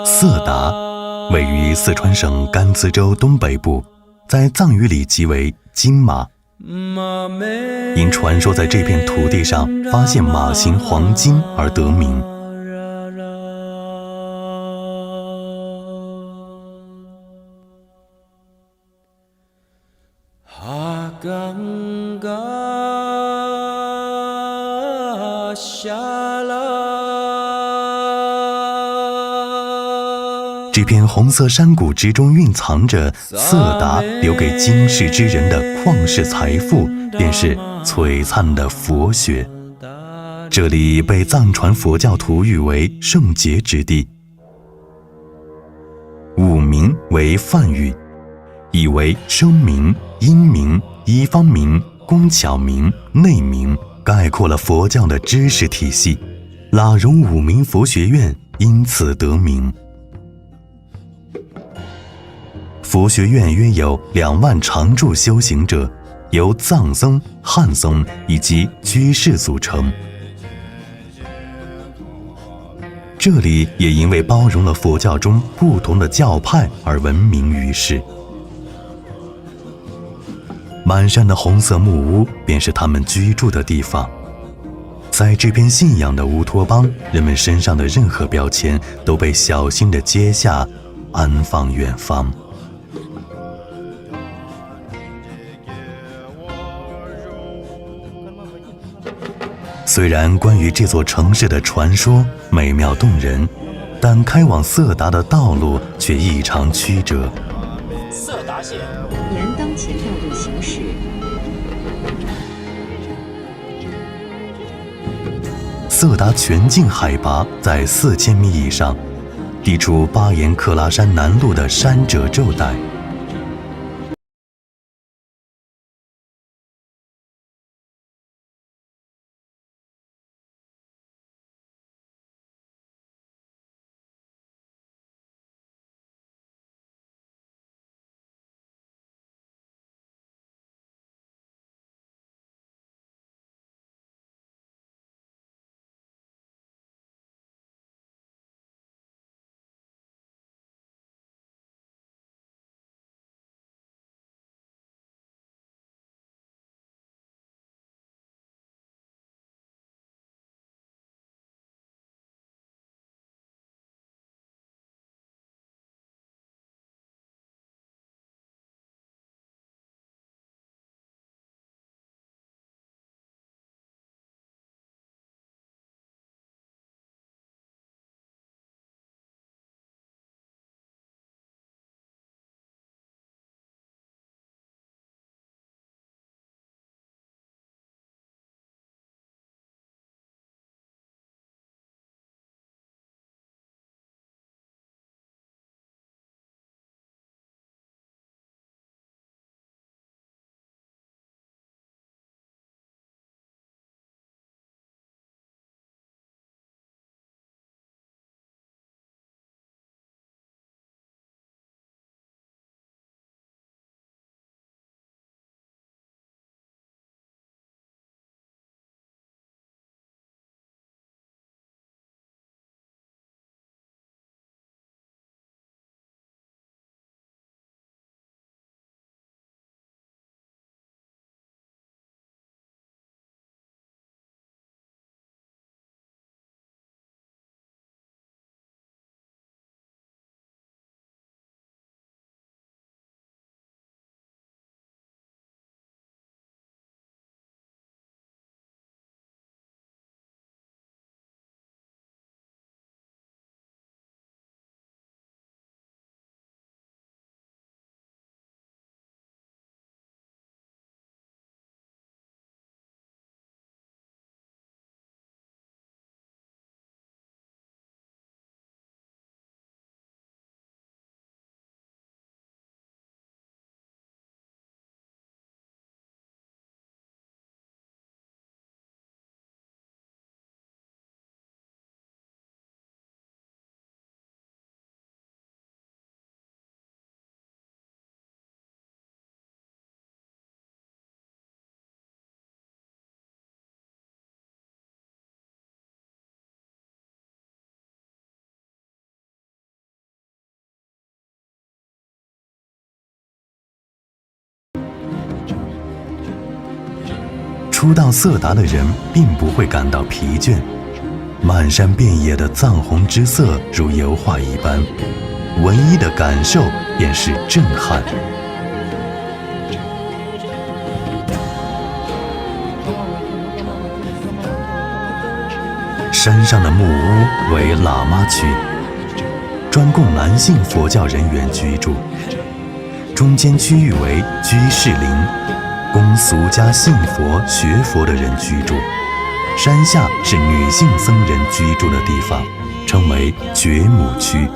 色达位于四川省甘孜州东北部，在藏语里即为金马。因传说在这片土地上发现马形黄金而得名。这片红色山谷之中蕴藏着色达留给今世之人的旷世财富，便是璀璨的佛学。这里被藏传佛教徒誉为圣洁之地。五明为梵语，意为声明、音明、一方明、工巧明、内明，概括了佛教的知识体系。喇荣五明佛学院因此得名。佛学院约有2万常住修行者，由藏僧、汉僧以及居士组成。这里也因为包容了佛教中不同的教派而闻名于世。满山的红色木屋便是他们居住的地方。在这片信仰的乌托邦，人们身上的任何标签都被小心地揭下，安放远方。虽然关于这座城市的传说美妙动人，但开往色达的道路却异常曲折。色达县沿当前道路行驶。色达全境海拔在4000米以上，地处巴颜克拉山南麓的山褶皱带。初到色达的人并不会感到疲倦，漫山遍野的藏红之色如油画一般，唯一的感受便是震撼。山上的木屋为喇嘛区，专供男性佛教人员居住；中间区域为居士林，供俗家信佛学佛的人居住；山下是女性僧人居住的地方，称为觉母区。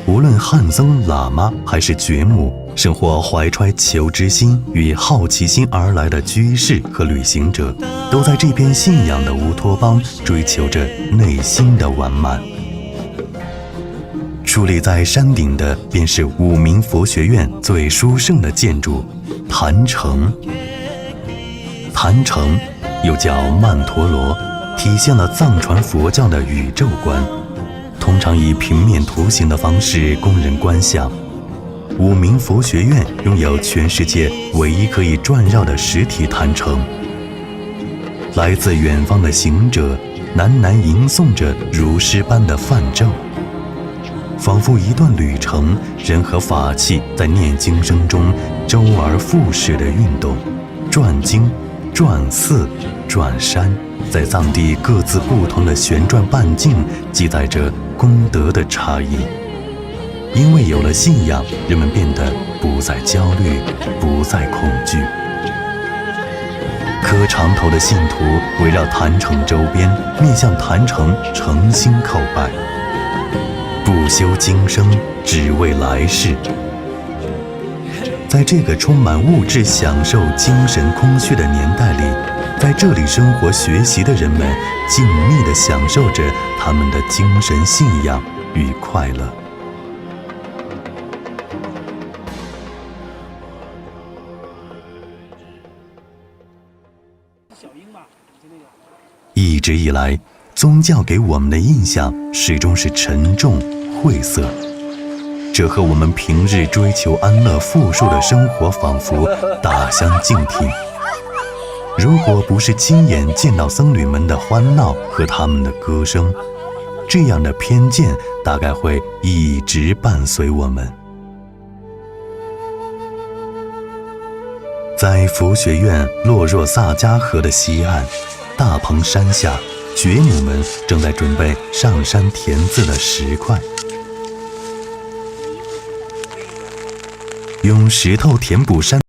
无论汉僧、喇嘛还是觉母，甚或怀揣求知心与好奇心而来的居士和旅行者，都在这片信仰的乌托邦追求着内心的完满。矗立在山顶的便是五明佛学院最殊胜的建筑坛城。坛城又叫曼陀罗，体现了藏传佛教的宇宙观，通常以平面图形的方式供人观想。五明佛学院拥有全世界唯一可以转绕的实体坛城。来自远方的行者喃喃吟诵着如诗般的梵咒，仿佛一段旅程，人和法器在念经声中周而复始的运动，转经、转寺、转山，在藏地各自不同的旋转半径记载着功德的差异。因为有了信仰，人们变得不再焦虑，不再恐惧。磕长头的信徒围绕坛城周边，面向坛城诚心叩拜，不修今生，只为来世。在这个充满物质享受、精神空虚的年代里，在这里生活学习的人们静谧地享受着他们的精神信仰与快乐。一直以来，宗教给我们的印象始终是沉重、晦涩，这和我们平日追求安乐、富庶的生活仿佛大相径庭。如果不是亲眼见到僧侣们的欢闹和他们的歌声，这样的偏见大概会一直伴随我们。在佛学院洛若萨迦河的西岸，大棚山下，觉母们正在准备上山填字的石块。用石头填补山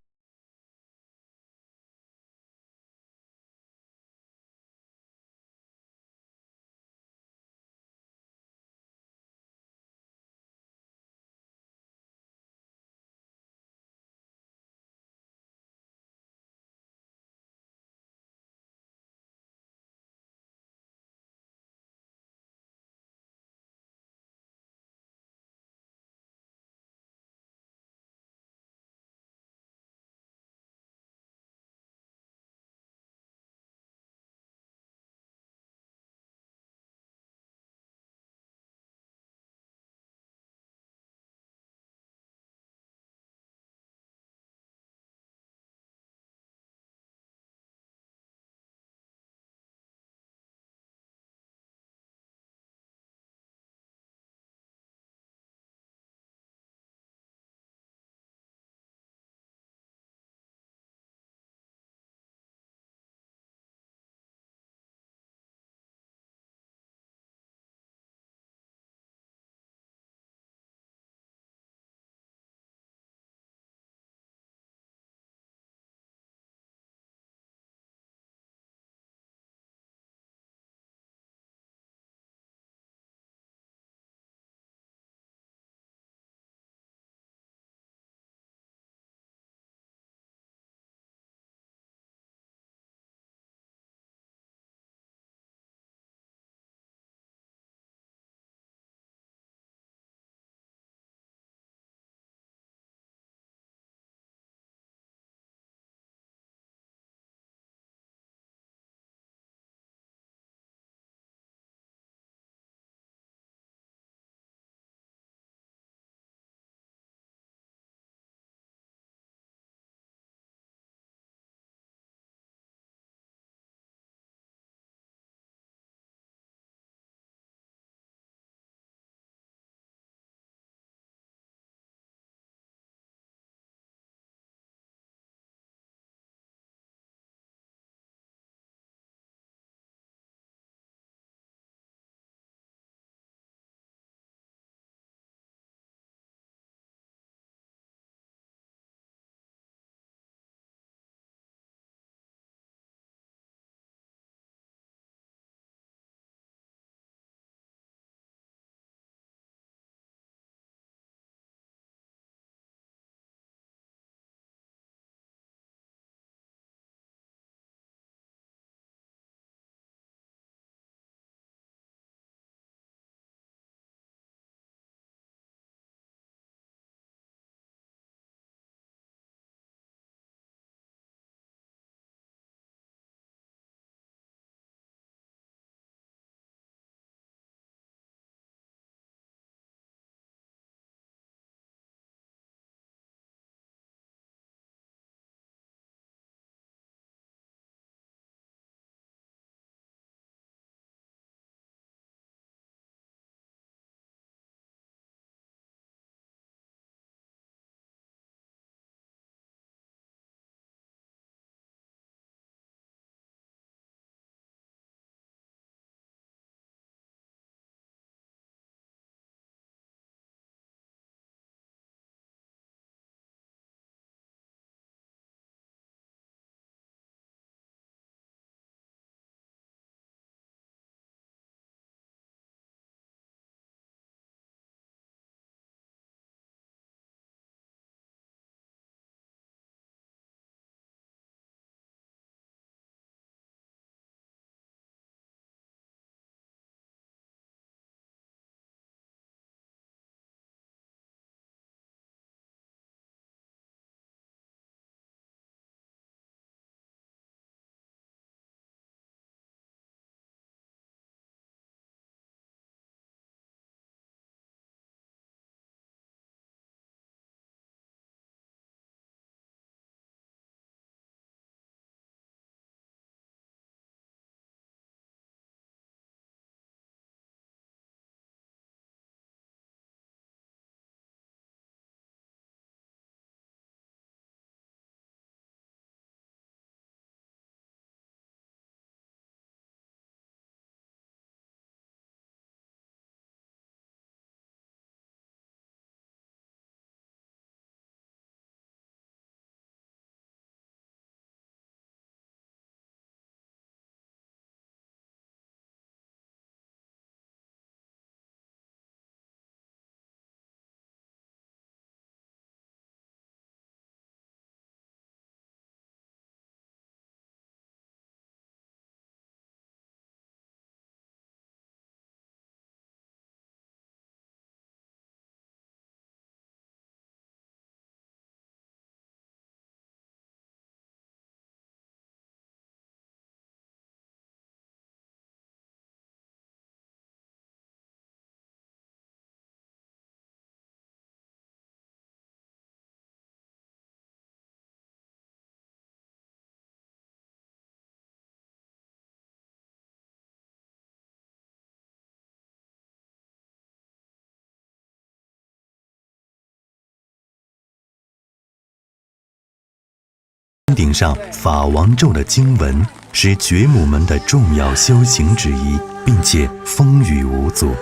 顶上法王咒的经文，是觉母们的重要修行之一，并且风雨无阻。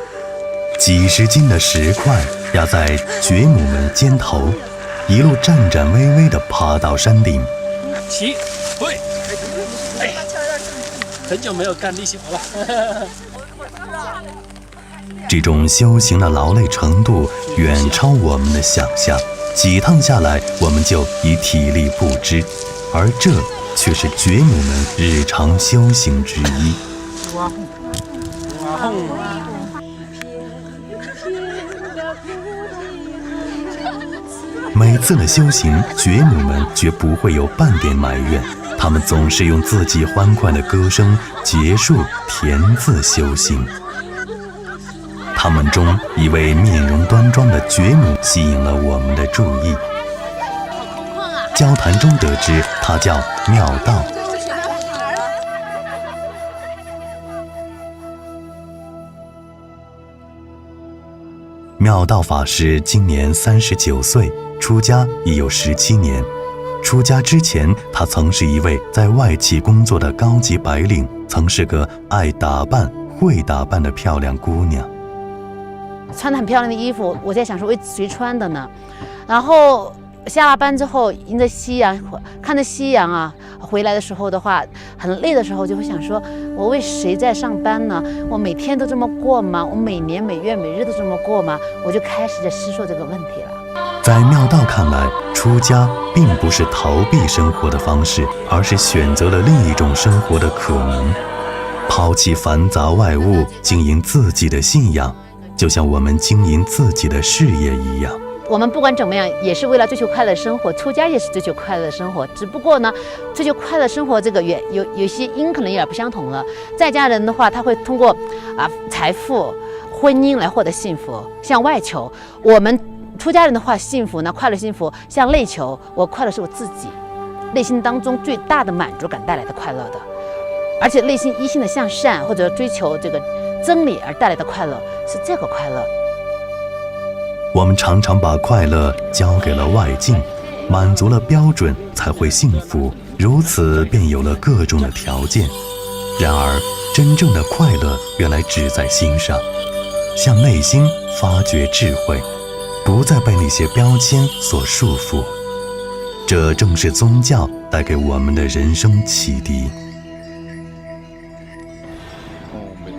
几十斤的石块压在觉母们肩头，一路战战巍巍地爬到山顶。起，会，哎，很久没有干力气活了。这种修行的劳累程度远超我们的想象，几趟下来我们就已体力不支，而这却是觉母们日常修行之一。哇轰！每次的修行，觉母们绝不会有半点埋怨，他们总是用自己欢快的歌声结束填字修行。他们中一位面容端庄的觉母吸引了我们的注意。交谈中得知，他叫妙道。妙道法师今年39岁，出家已有17年。出家之前，他曾是一位在外企工作的高级白领，曾是个爱打扮、会打扮的漂亮姑娘。穿得很漂亮的衣服，我在想说为谁穿的呢？然后下了班之后，迎着夕阳，看着夕阳啊，回来的时候的话，很累的时候就会想说，我为谁在上班呢？我每天都这么过吗？我每年每月每日都这么过吗？我就开始在思索这个问题了。在妙道看来，出家并不是逃避生活的方式，而是选择了另一种生活的可能，抛弃繁杂外物，经营自己的信仰。就像我们经营自己的事业一样，我们不管怎么样，也是为了追求快乐生活。出家也是追求快乐生活，只不过呢，追求快乐生活这个有些因可能有点不相同了。在家人的话，他会通过财富、婚姻来获得幸福，向外求；我们出家人的话，幸福呢，快乐幸福向内求。我快乐是我自己内心当中最大的满足感带来的快乐的，而且内心一心的向善或者追求这个真理而带来的快乐是这个快乐。我们常常把快乐交给了外境，满足了标准才会幸福，如此便有了各种的条件。然而，真正的快乐原来只在心上，向内心发掘智慧，不再被那些标签所束缚。这正是宗教带给我们的人生启迪。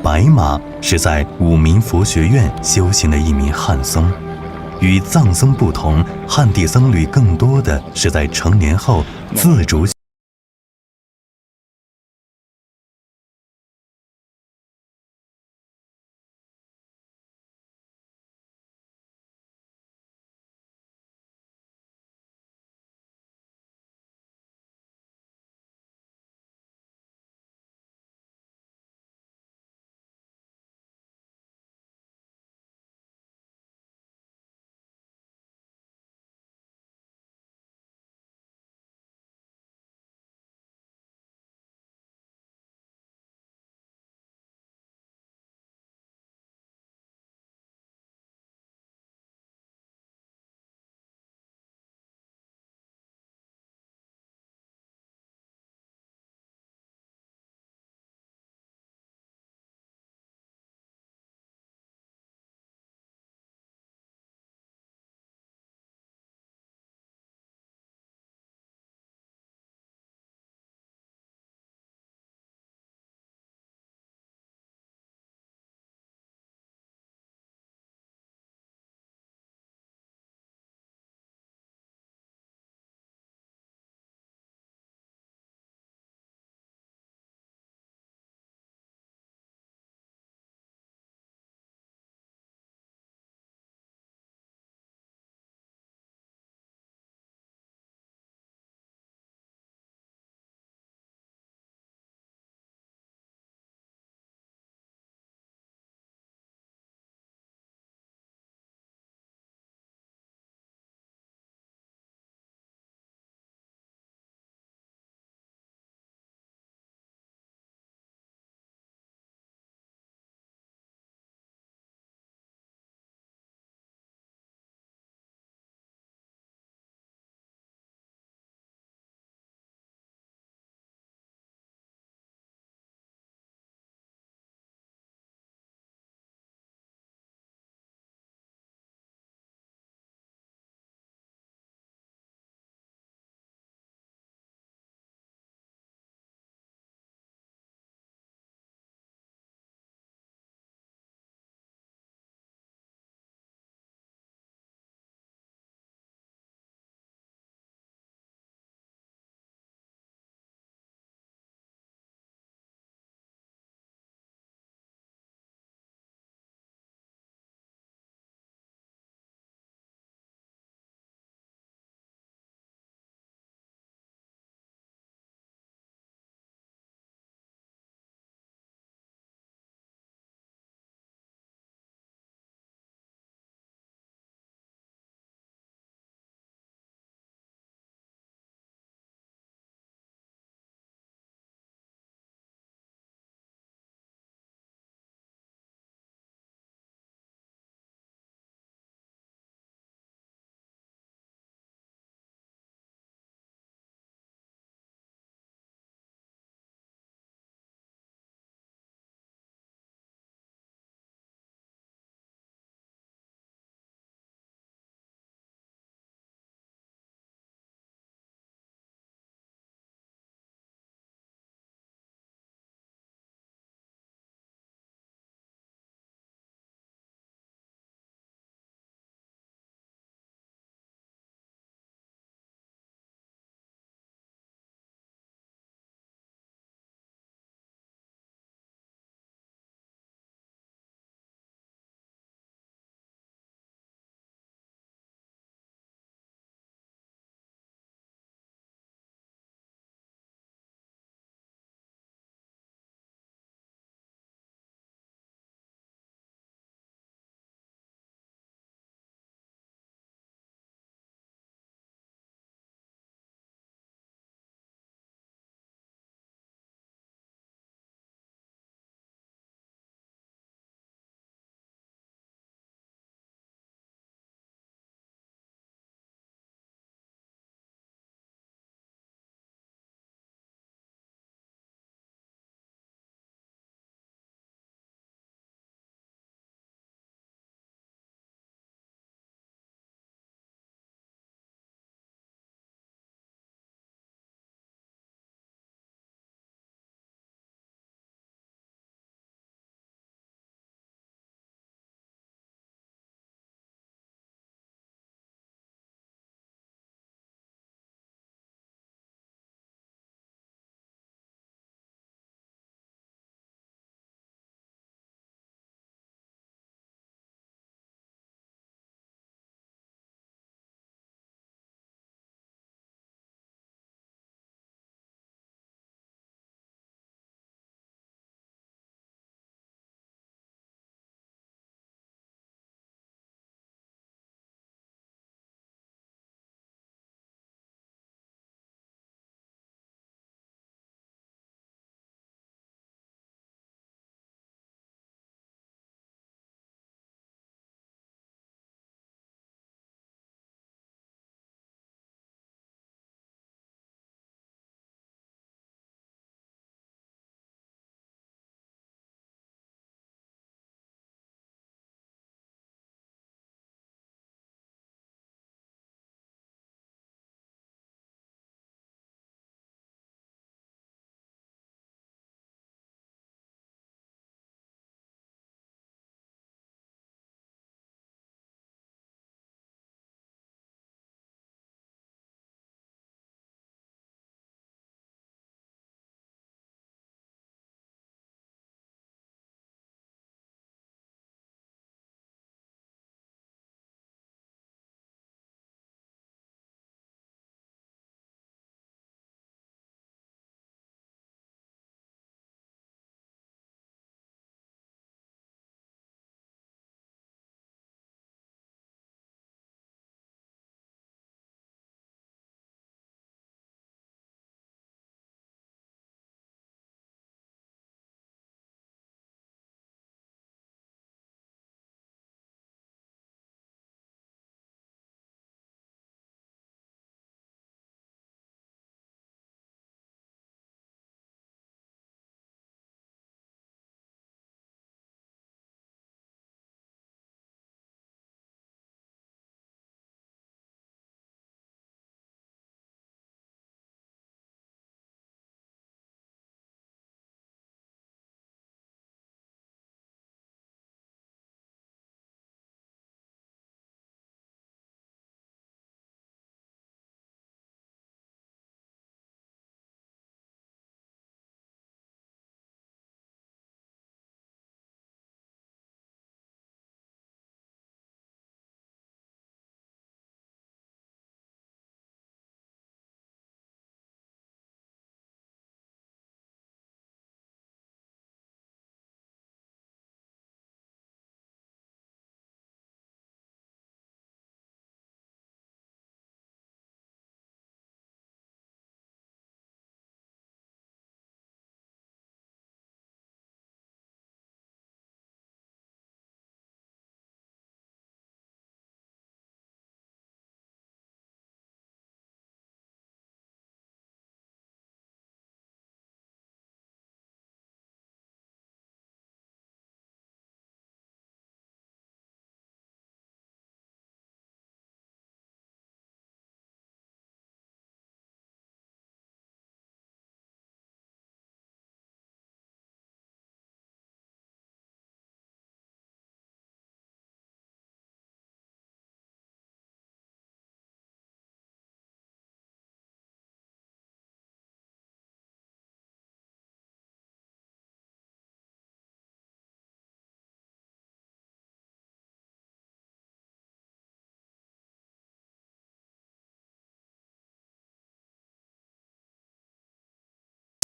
白马是在武明佛学院修行的一名汉僧。与藏僧不同，汉地僧侣更多的是在成年后自主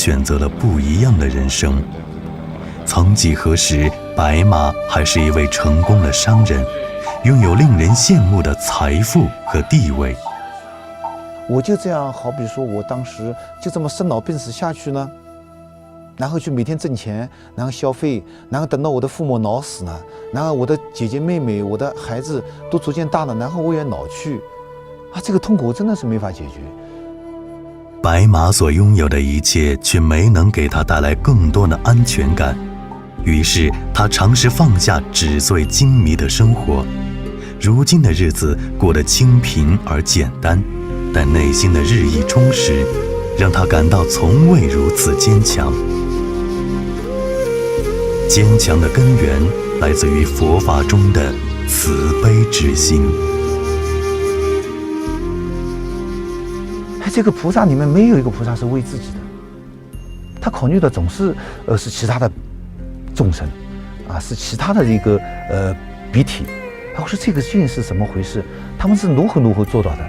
选择了不一样的人生。曾几何时，白马还是一位成功的商人，拥有令人羡慕的财富和地位。我就这样，好比说我当时就这么生老病死下去呢，然后去每天挣钱，然后消费，然后等到我的父母老死了，然后我的姐姐妹妹、我的孩子都逐渐大了，然后我也老去，这个痛苦真的是没法解决。白马所拥有的一切却没能给他带来更多的安全感，于是他尝试放下纸醉金迷的生活。如今的日子过得清贫而简单，但内心的日益充实，让他感到从未如此坚强。坚强的根源来自于佛法中的慈悲之心。这个菩萨里面没有一个菩萨是为自己的，他考虑的总是是其他的众生是其他的一个笔体。我说这个究竟是怎么回事？他们是如何做到的？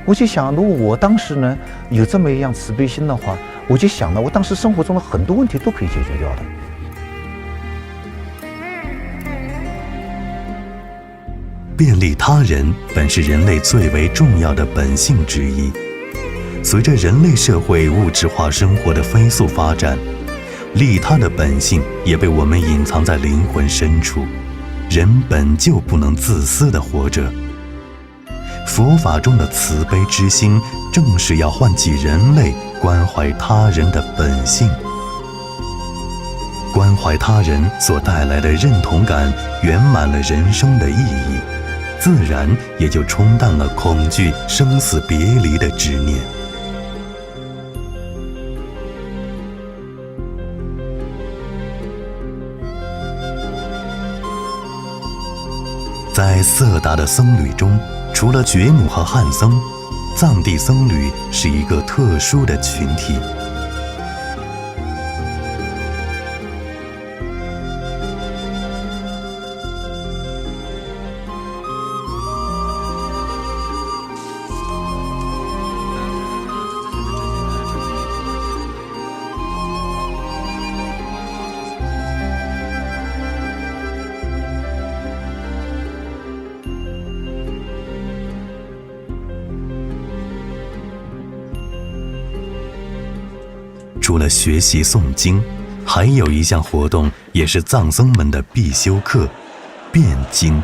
我就想，如果我当时呢有这么一样慈悲心的话，我就想了，我当时生活中的很多问题都可以解决掉的。便利他人本是人类最为重要的本性之一。随着人类社会物质化生活的飞速发展，利他的本性也被我们隐藏在灵魂深处。人本就不能自私地活着。佛法中的慈悲之心，正是要唤起人类关怀他人的本性。关怀他人所带来的认同感，圆满了人生的意义，自然也就冲淡了恐惧生死别离的执念。在色达的僧侣中，除了觉母和汉僧，藏地僧侣是一个特殊的群体。除了学习诵经，还有一项活动也是藏僧们的必修课——辩经。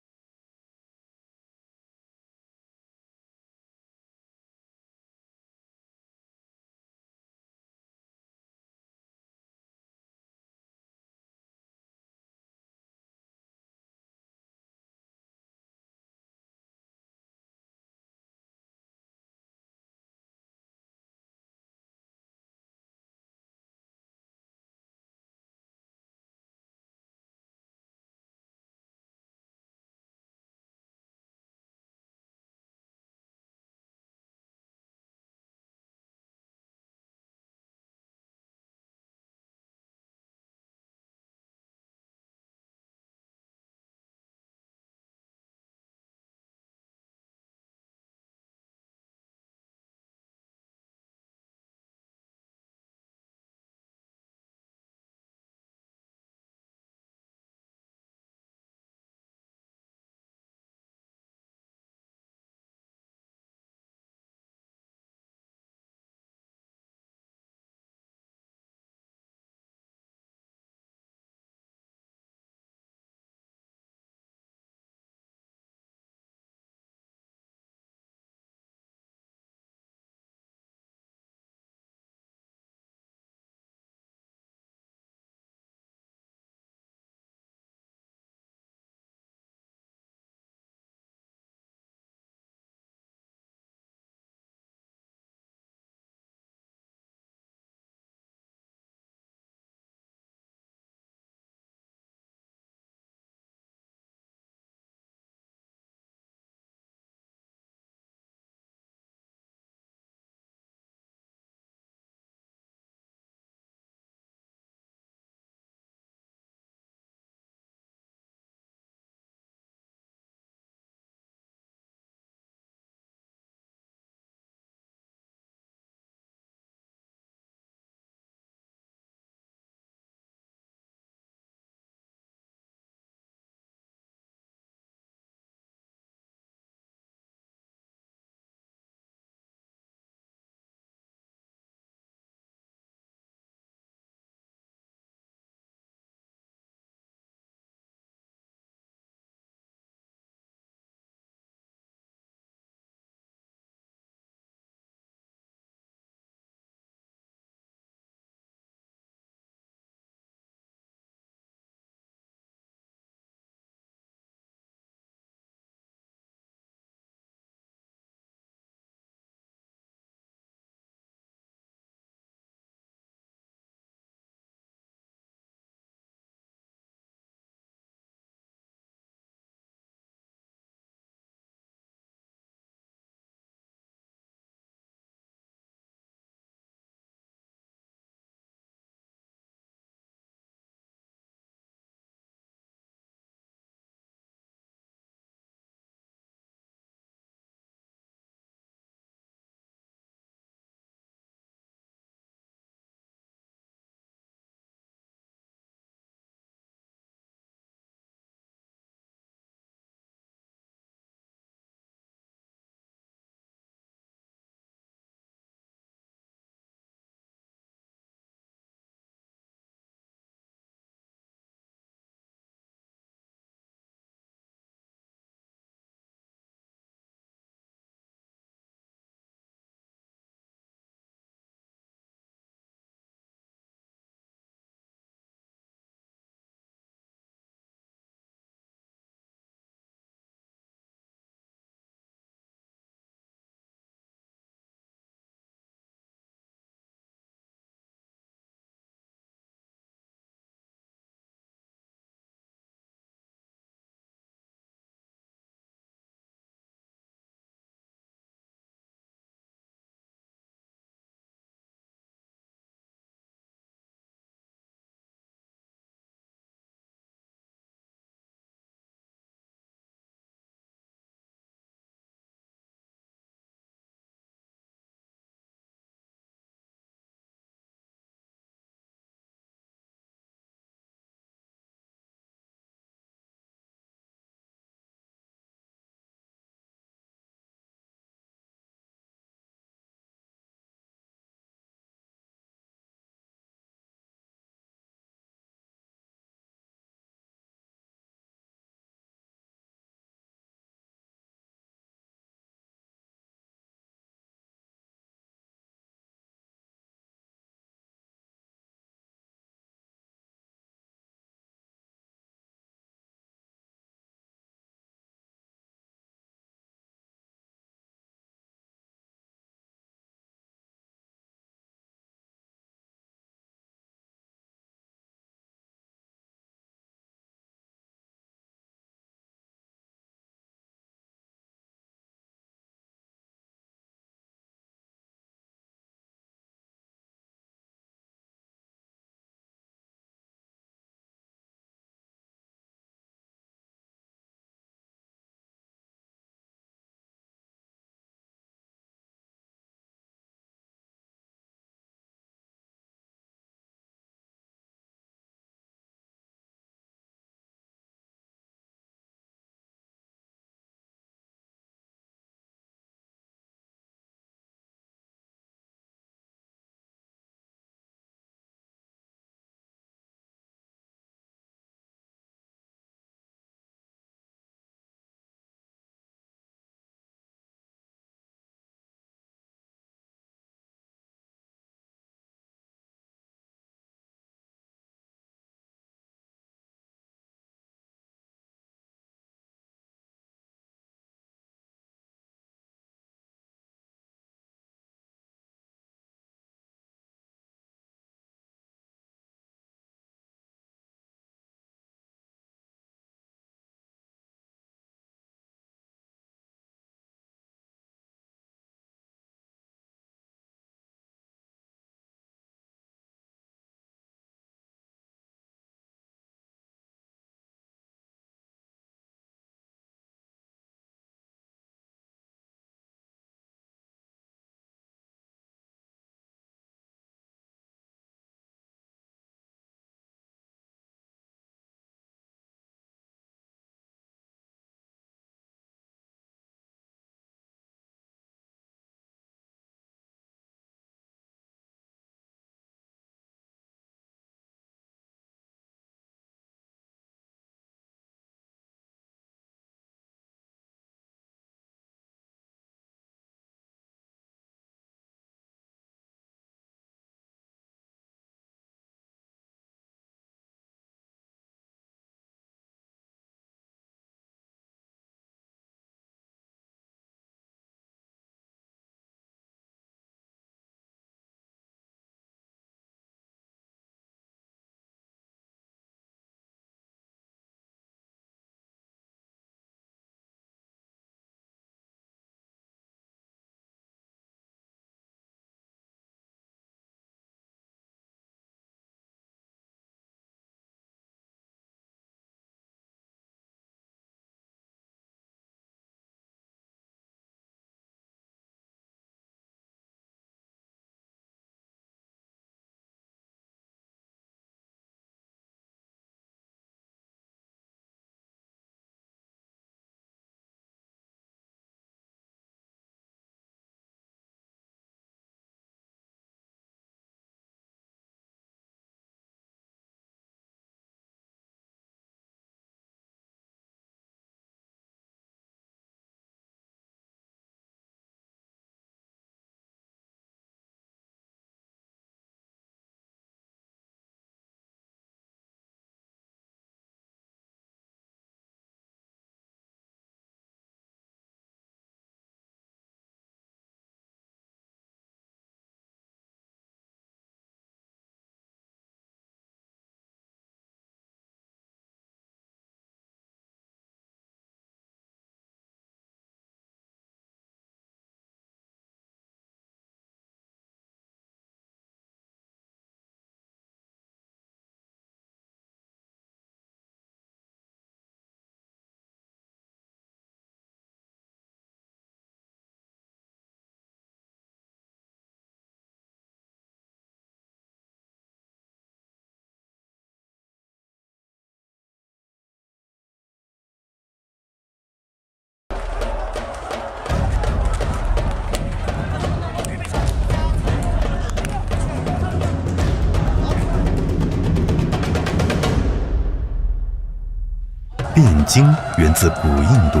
辩经源自古印度，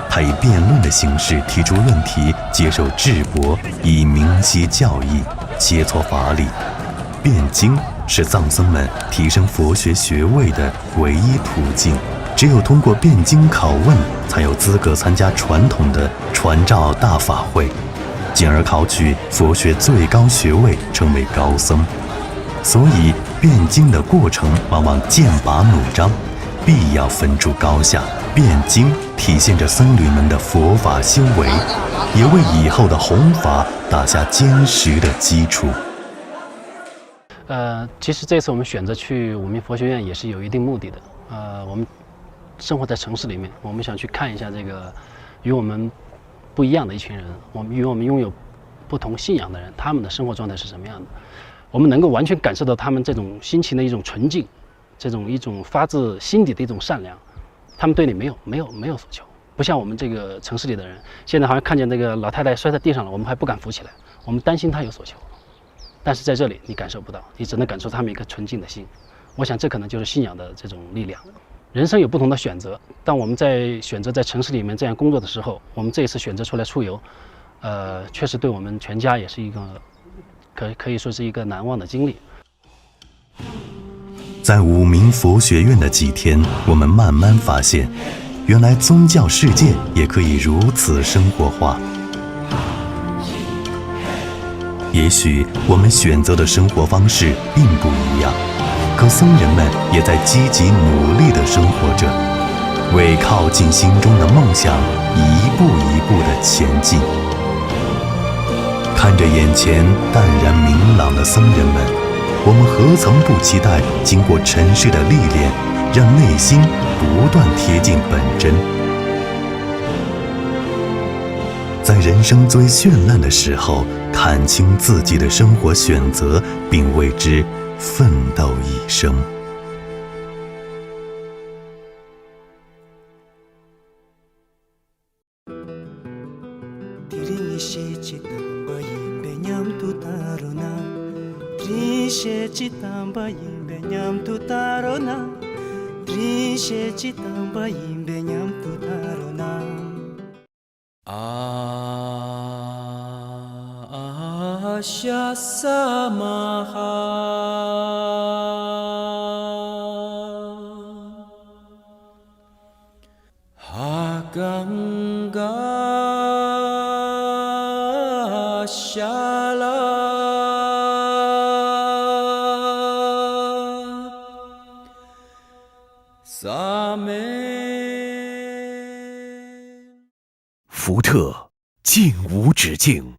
他以辩论的形式提出论题，接受质驳，以明晰教义，切磋法理。辩经是藏僧们提升佛学学位的唯一途径，只有通过辩经拷问，才有资格参加传统的传召大法会，进而考取佛学最高学位，成为高僧。所以辩经的过程往往剑拔弩张，必要分出高下。辩经体现着僧侣们的佛法修为，也为以后的弘法打下坚实的基础。其实这次我们选择去武明佛学院也是有一定目的的。我们生活在城市里面，我们想去看一下这个与我们不一样的一群人，与我们拥有不同信仰的人，他们的生活状态是什么样的。我们能够完全感受到他们这种心情的一种纯净，一种发自心底的一种善良。他们对你没有所求，不像我们这个城市里的人，现在好像看见那个老太太摔在地上了，我们还不敢扶起来，我们担心她有所求。但是在这里你感受不到，你只能感受他们一颗纯净的心。我想这可能就是信仰的这种力量。人生有不同的选择，当我们在选择在城市里面这样工作的时候，我们这一次选择出来出游，确实对我们全家也是一个可以说是一个难忘的经历。在武明佛学院的几天，我们慢慢发现，原来宗教世界也可以如此生活化。也许我们选择的生活方式并不一样，可僧人们也在积极努力地生活着，为靠近心中的梦想一步一步地前进。看着眼前淡然明朗的僧人们，我们何曾不期待经过尘世的历练，让内心不断贴近本真，在人生最绚烂的时候，看清自己的生活选择，并为之奋斗一生。Asya samaha Haganga Shala福特，竟无止境。